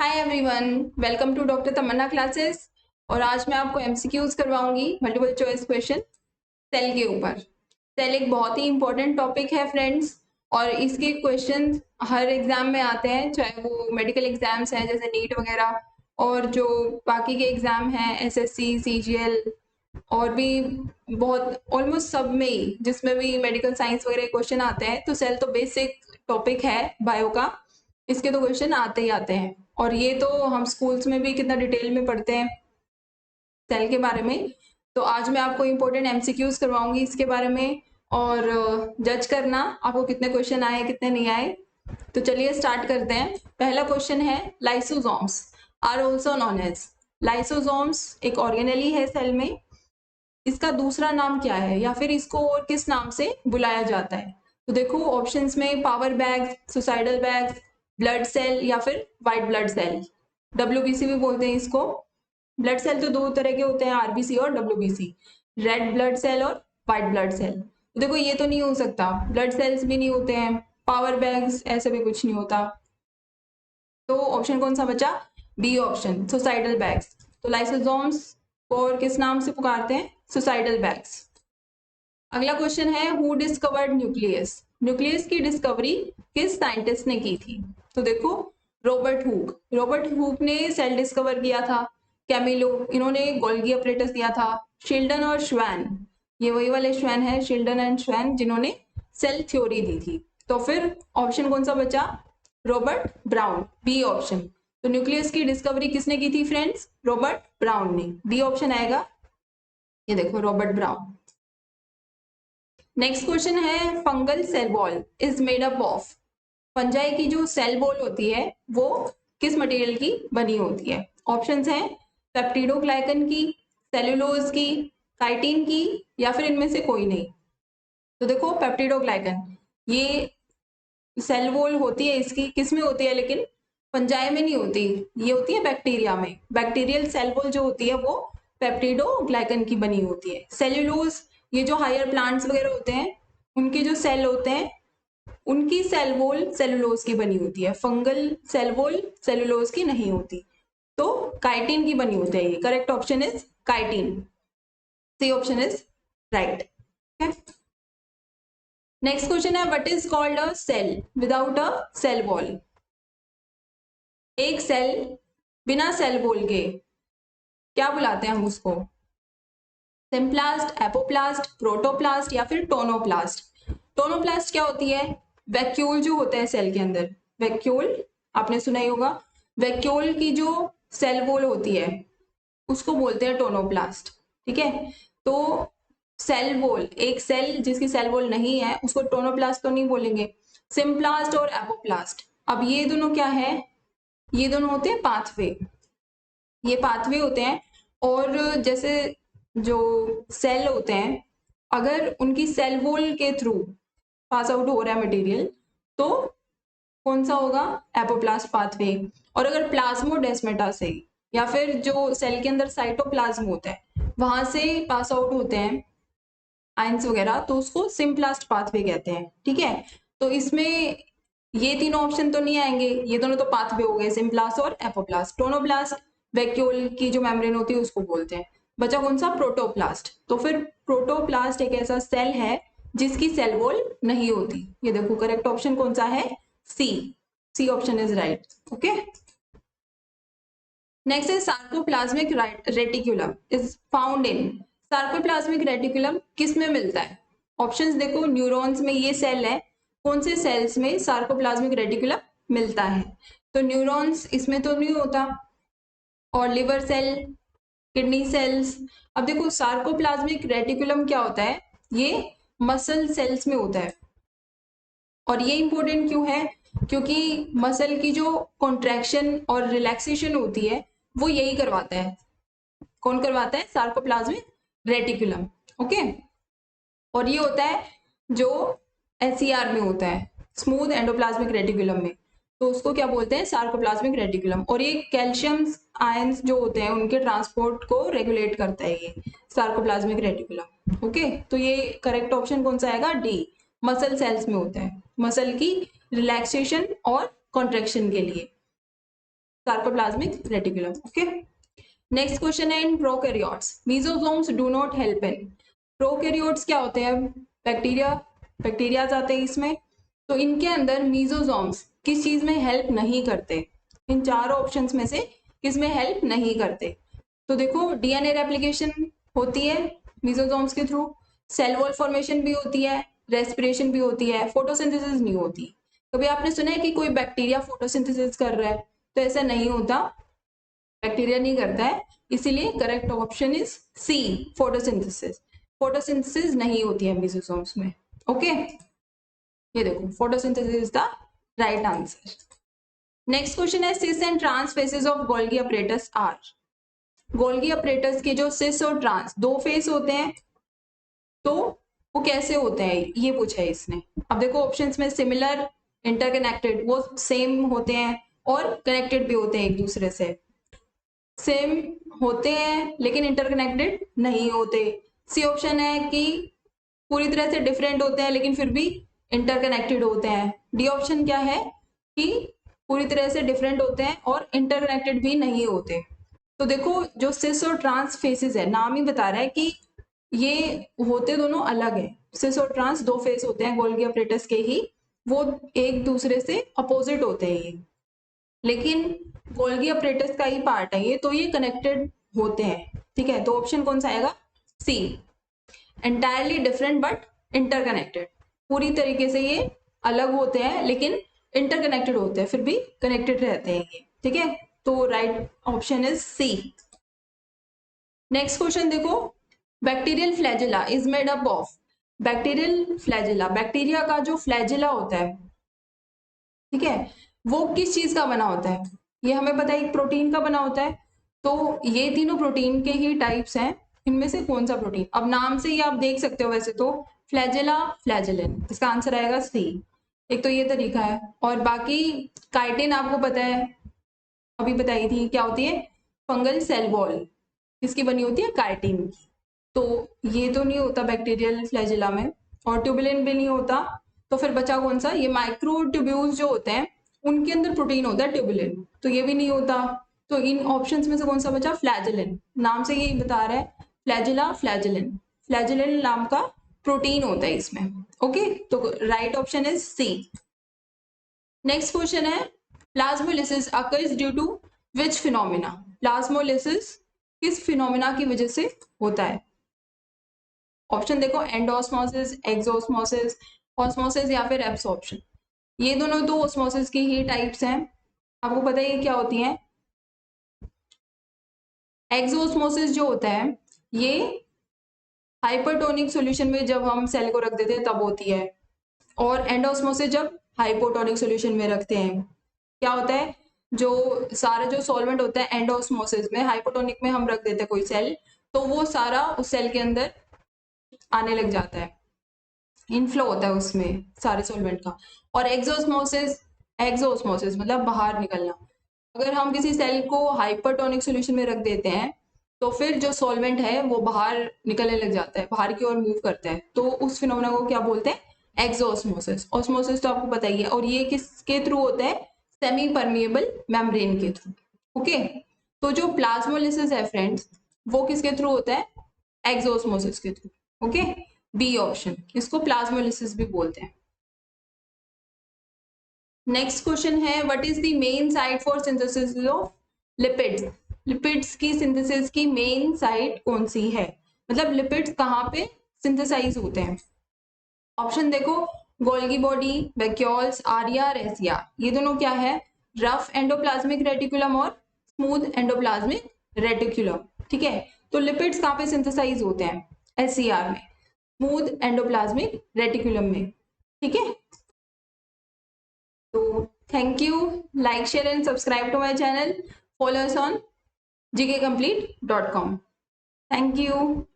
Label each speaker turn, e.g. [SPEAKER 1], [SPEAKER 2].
[SPEAKER 1] Hi everyone, welcome to doctor Tamanna classes. और आज मैं आपको एमसीक्यूज करवाऊंगी, मल्टीपल चॉइस क्वेश्चन सेल के ऊपर। सेल एक बहुत ही इंपॉर्टेंट टॉपिक है फ्रेंड्स, और इसके क्वेश्चन हर एग्जाम में आते हैं, चाहे वो मेडिकल एग्जाम्स हैं जैसे नीट वगैरह, और जो बाकी के एग्जाम हैं एसएससी सीजीएल, और भी बहुत ऑलमोस्ट सब में ही जिसमें भी मेडिकल साइंस वगैरह क्वेश्चन आते हैं। तो सेल तो बेसिक टॉपिक है बायो का, इसके तो क्वेश्चन आते ही आते हैं। और ये तो हम स्कूल्स में भी कितना डिटेल में पढ़ते हैं सेल के बारे में। तो आज मैं आपको इंपॉर्टेंट एमसीक्यूज करवाऊंगी इसके बारे में, और जज करना आपको कितने क्वेश्चन आए कितने नहीं आए। तो चलिए स्टार्ट करते हैं। पहला क्वेश्चन है, lysosomes are also non age. Lysosomes एक ऑर्गेनेली है सेल में, इसका दूसरा नाम क्या है, या फिर इसको और किस नाम से बुलाया जाता है? तो देखो ऑप्शंस में power bags, suicidal bags, blood cell या फिर व्हाइट ब्लड सेल, डब्ल्यूबीसी भी बोलते हैं इसको। ब्लड सेल तो दो तरह के होते हैं, आरबीसी और डब्ल्यूबीसी, रेड ब्लड सेल और व्हाइट ब्लड सेल। तो देखो ये तो नहीं हो सकता, ब्लड सेल्स भी नहीं होते हैं, पावर बैग्स ऐसे भी कुछ नहीं होता। तो ऑप्शन कौन सा बचा? B option, suicidal bags. तो लाइसोसोम्स को और किस नाम से पुकारते हैं? Suicidal bags. अगला क्वेश्चन है, हु डिस्कवर्ड न्यूक्लियस। न्यूक्लियस की डिस्कवरी किस साइंटिस्ट ने की थी? तो देखो रॉबर्ट हुक। रॉबर्ट हुक ने सेल डिस्कवर किया था। कैमिलो, इन्होंने गोल्गी अपरेटस दिया था। शिल्डन और श्वैन, ये वही वाले श्वैन है, शिल्डन एंड श्वैन, जिन्होंने सेल थ्योरी दी थी। तो फिर ऑप्शन कौन सा बचा? Robert Brown, B option. तो न्यूक्लियस की डिस्कवरी किसने की थी फ्रेंड्स? रॉबर्ट ब्राउन ने। बी ऑप्शन आएगा, ये देखो रॉबर्ट ब्राउन। नेक्स्ट क्वेश्चन है, fungal cell wall is made up of. Fungi की जो सेल वॉल होती है वो किस मटेरियल की बनी होती है? ऑप्शंस हैं पेप्टिडोग्लाइकन की, सेलुलोज की, काइटिन की, या फिर इनमें से कोई नहीं। तो देखो पेप्टिडोग्लाइकन, ये सेल वॉल होती है, इसकी किस में होती है, लेकिन फंजाई में नहीं होती, ये होती है बैक्टीरिया में। बैक्टीरियल सेल वॉल जो होती है वो पेप्टिडोग्लाइकन की बनी होती है। सेल्यूलोज, ये जो हायर प्लांट्स वगैरह होते हैं उनके जो सेल होते हैं उनकी सेल वॉल सेलुलोज की बनी होती है। फंगल सेल वॉल सेलुलोज की नहीं होती। तो काइटिन की बनी होती है। ये correct option is chitin, C option is right. Next question है, what is called a cell without a cell wall. एक सेल बिना सेल वॉल के क्या बुलाते हैं हम उसको? सिम्प्लास्ट, एपोप्लास्ट, प्रोटोप्लास्ट या फिर टोनोप्लास्ट। टोनोप्लास्ट क्या होती है? वैक्यूल जो होता है सेल के अंदर, वैक्यूल आपने सुना ही होगा। वैक्यूल की जो सेल वॉल होती है उसको बोलते हैं टोनोप्लास्ट। ठीक है, तो सेल वॉल, एक सेल जिसकी सेल वॉल नहीं है उसको टोनोप्लास्ट तो नहीं बोलेंगे। सिम्प्लास्ट और एपोप्लास्ट, अब ये दोनों क्या है? ये दोनों होते हैं पाथवे, ये पाथवे होते हैं। और जैसे जो सेल होते हैं, अगर उनकी सेल वॉल के थ्रू पास आउट हो रहा है मटेरियल तो कौन सा होगा? Apoplast pathway. और अगर प्लाज्मोडेस्माटा से या फिर जो सेल के अंदर साइटोप्लाज्म होता है वहां से पास आउट होते हैं आयंस वगैरह, तो उसको सिम्प्लास्ट पाथवे कहते हैं। ठीक है, तो इसमें ये तीनों ऑप्शन तो नहीं आएंगे, ये दोनों तो पाथवे हो गए, सिम्प्लास्ट और एपोप्लास्ट। टोनोप्लास्ट वैक्यूल की जो मेम्ब्रेन होती है उसको बोलते हैं। बचा कौन सा? प्रोटोप्लास्ट। तो फिर प्रोटोप्लास्ट एक ऐसा सेल है जिसकी सेल वॉल नहीं होती। ये देखो करेक्ट ऑप्शन कौन सा है? C, C option is right. Okay, next है, sarcoplasmic reticulum is found in. Sarcoplasmic reticulum किस में मिलता है? ऑप्शंस देखो, न्यूरॉन्स में ये सेल है, कौन से सेल्स में सार्कोप्लाज्मिक रेटिकुलम मिलता है? तो न्यूरॉन्स इसमें तो नहीं होता, और लिवर सेल, किडनी सेल्स। अब देखो सार्कोप्लाज्मिक रेटिकुलम क्या होता है, ये मसल सेल्स में होता है। और ये इंपॉर्टेंट क्यों है? क्योंकि मसल की जो कॉन्ट्रैक्शन और रिलैक्सेशन होती है वो यही करवाता है। कौन करवाता है? Sarcoplasmic reticulum. ओके, और ये होता है जो एससीआर में होता है, स्मूथ एंडोप्लाज्मिक रेटिकुलम में, तो उसको क्या बोलते हैं? Sarcoplasmic reticulum. और ये कैल्शियम आयंस जो होते हैं उनके ट्रांसपोर्ट को रेगुलेट करता है ये सार्कोप्लाज्मिक रेटिकुलम। ओके, तो ये करेक्ट ऑप्शन कौन सा आएगा? डी, मसल सेल्स में होता है, मसल की रिलैक्सेशन और कॉन्ट्रेक्शन के लिए। Sarcoplasmic reticulum. Okay, next question है in prokaryotes mesosomes do not help in. Prokaryotes क्या होते हैं? बैक्टीरिया आते हैं इसमें। तो इनके अंदर मीजोसोम्स किस चीज में हेल्प नहीं करते? इन चारों ऑप्शंस में से किस में हेल्प नहीं करते? तो देखो, डीएनए रेप्लिकेशन होती है मीजोसोम्स के थ्रू, सेल वॉल फॉर्मेशन भी होती है, रेस्पिरेशन भी होती है, फोटोसिंथेसिस नहीं होती। कभी आपने सुना है कि कोई बैक्टीरिया फोटोसिंथेसिस कर रहा है? तो ऐसा नहीं होता, बैक्टीरिया नहीं करता है। इसीलिए correct option is C, photosynthesis. Photosynthesis नहीं होती है मीजोसोम्स में। ओके, ये देखो, photosynthesis is the right answer. Next question है cis and trans faces of Golgi apparatus are. Golgi apparatus के जो सिस और ट्रांस दो फेस होते हैं, तो वो कैसे होते हैं, ये पूछा है इसने। अब देखो ऑप्शंस में सिमिलर, इंटरकनेक्टेड, वो सेम होते हैं और कनेक्टेड भी होते हैं एक दूसरे से। सेम होते हैं लेकिन इंटरकनेक्टेड नहीं होते। सी ऑप्शन है कि पूरी तरह से डिफरेंट होते हैं लेकिन फिर भी इंटरकनेक्टेड होते हैं। डी ऑप्शन क्या है कि पूरी तरह से डिफरेंट होते हैं और इंटरकनेक्टेड भी नहीं होते। तो देखो, जो सिस और ट्रांस फेसेस है, नाम ही बता रहा है कि ये होते दोनों अलग है। सिस और ट्रांस दो फेस होते हैं गोल्गी अपरेटस के ही, वो एक दूसरे से अपोजिट होते हैं ये, लेकिन गोल्गी अपरेटस का ही पार्ट है ये, तो ये कनेक्टेड होते हैं। ठीक है, तो ऑप्शन कौन सा आएगा? सी, एंटायरली डिफरेंट बट इंटरकनेक्टेड। पूरी तरीके से ये अलग होते हैं लेकिन इंटरकनेक्टेड होते हैं, फिर भी कनेक्टेड रहते हैं ये। ठीक है, तो right option is C. Next question देखो, bacterial flagella is made up of. Bacterial flagella, bacteria का जो फ्लैजिला होता है, ठीक है, वो किस चीज का बना होता है? ये हमें पता है, एक प्रोटीन का बना होता है। तो ये तीनों प्रोटीन के ही टाइप्स हैं, इनमें से कौन सा प्रोटीन? अब नाम से ही आप देख सकते हो वैसे तो, फ्लैजिला, फ्लैजिलिन, इसका आंसर आएगा सी। एक तो ये तरीका है, और बाकी काइटिन आपको पता है, अभी बताई थी क्या होती है, फंगल सेल वॉल किसकी बनी होती है? काइटिन की। तो ये तो नहीं होता बैक्टीरियल फ्लैजिला में, और ट्यूबुलिन भी नहीं होता। तो फिर बचा कौन सा? ये माइक्रो ट्यूब्यूल्स जो होते हैं उनके अंदर प्रोटीन होता है ट्यूबुलिन, तो ये भी नहीं होता। तो इन ऑप्शंस में से कौन सा बचा? फ्लैजिलिन। नाम से यही बता रहा है, फ्लैजिला, फ्लैजिलिन। फ्लैजिलिन नाम का प्रोटीन होता है इसमें। ओके, तो right option is C. Next question है, plasmolysis occurs due to which phenomena. Plasmolysis किस फिनोमिना की वजह से होता है? ऑप्शन देखो, एंडोस्मोसिस, एक्सोस्मोसिस, ऑस्मोसिस या फिर एब्सॉर्प्शन। ये दोनों तो ऑस्मोसिस की ही टाइप्स हैं, आपको पता है क्या होती हैं। एक्सोस्मोसिस जो होता है ये हाइपरटोनिक सॉल्यूशन में जब हम सेल को रख देते हैं तब होती है, और एंडोस्मोसिस जब हाइपोटोनिक सॉल्यूशन में रखते हैं। क्या होता है, जो सारा जो सॉल्वेंट होता है एंडोस्मोसिस में, हाइपोटोनिक में हम रख देते हैं कोई सेल, तो वो सारा उस सेल के अंदर आने लग जाता है, इनफ्लो होता है उसमें सारे सॉल्वेंट का। और एक्सोस्मोसिस, एक्सोस्मोसिस मतलब बाहर निकलना। अगर हम किसी सेल को हाइपरटोनिक सॉल्यूशन में रख देते हैं तो फिर जो सॉल्वेंट है वो बाहर निकलने लग जाता है, बाहर की ओर मूव करता है, तो उस फिनोमेना को क्या बोलते हैं? एक्सोस्मोसिस। ऑस्मोसिस तो आपको पता ही है, और ये किसके थ्रू होता है? सेमी परमिएबल मेम्ब्रेन के थ्रू। ओके, तो जो प्लाज्मोलिसिस है फ्रेंड्स, वो किसके थ्रू होता है? एक्सोस्मोसिस के थ्रू। ओके, बी ऑप्शन, इसको प्लाज्मोलिसिस भी बोलते हैं। नेक्स्ट क्वेश्चन है, what is the main site for synthesis of lipids. Lipids की सिंथेसिस की मेन साइट कौन सी है, मतलब लिपिड्स कहाँ पे सिंथेसाइज होते हैं? ऑप्शन देखो, गोल्गी बॉडी, वैक्यूल्स, आर्या, रेसिया। ये दोनों क्या है? रफ एंडोप्लाज्मिक रेटिकुलम और स्मूथ एंडोप्लाज्मिक रेटिकुलम। ठीक है, तो लिपिड्स कहाँ पे सिंथेसाइज होते हैं? एससीआर में, स्मूथ एंडोप्लाज्मिक रेटिकुलम में। ठीक है, तो thank you, like, share and subscribe to my channel. Follow us on gkcomplete.com. Thank you.